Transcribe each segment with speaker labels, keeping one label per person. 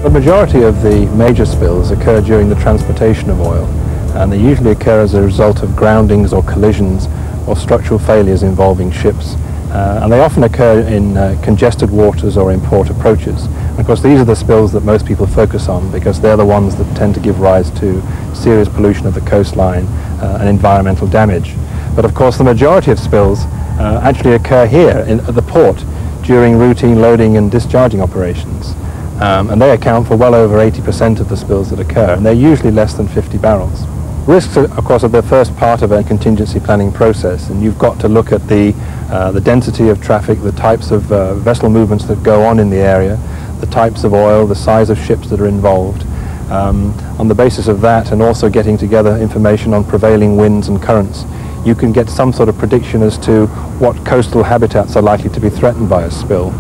Speaker 1: The majority of the major spills occur during the transportation of oil, and they usually occur as a result of groundings or collisions or structural failures involving ships. And they often occur in congested waters or in port approaches. And of course, these are the spills that most people focus on because they're the ones that tend to give rise to serious pollution of the coastline and environmental damage. But of course, the majority of spills actually occur here at the port during routine loading and discharging operations. And they account for well over 80% of the spills that occur, and they're usually less than 50 barrels. Risks, of course, are the first part of a contingency planning process, and you've got to look at the density of traffic, the types of vessel movements that go on in the area, the types of oil, the size of ships that are involved. On the basis of that, and also getting together information on prevailing winds and currents, you can get some sort of prediction as to what coastal habitats are likely to be threatened by a spill.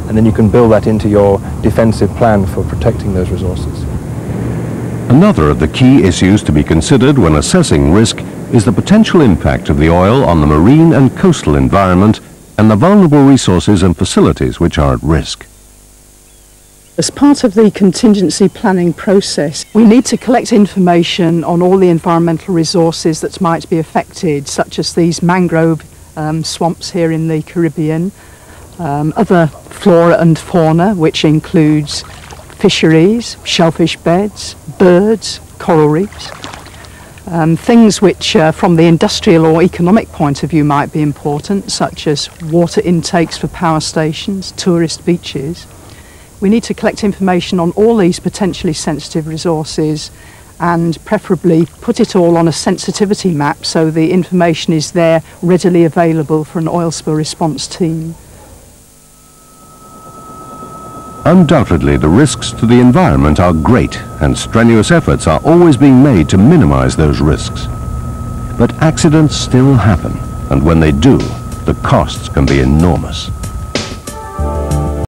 Speaker 1: And then you can build that into your defensive plan for protecting those resources.
Speaker 2: Another of the key issues to be considered when assessing risk is the potential impact of the oil on the marine and coastal environment and the vulnerable resources and facilities which are at risk.
Speaker 3: As part of the contingency planning process, we need to collect information on all the environmental resources that might be affected, such as these mangrove swamps here in the Caribbean, other flora and fauna, which includes fisheries, shellfish beds, birds, coral reefs, things which from the industrial or economic point of view might be important, such as water intakes for power stations, tourist beaches. We need to collect information on all these potentially sensitive resources and preferably put it all on a sensitivity map so the information is there readily available for an oil spill response team.
Speaker 2: Undoubtedly, the risks to the environment are great, and strenuous efforts are always being made to minimize those risks. But accidents still happen, and when they do, the costs can be enormous.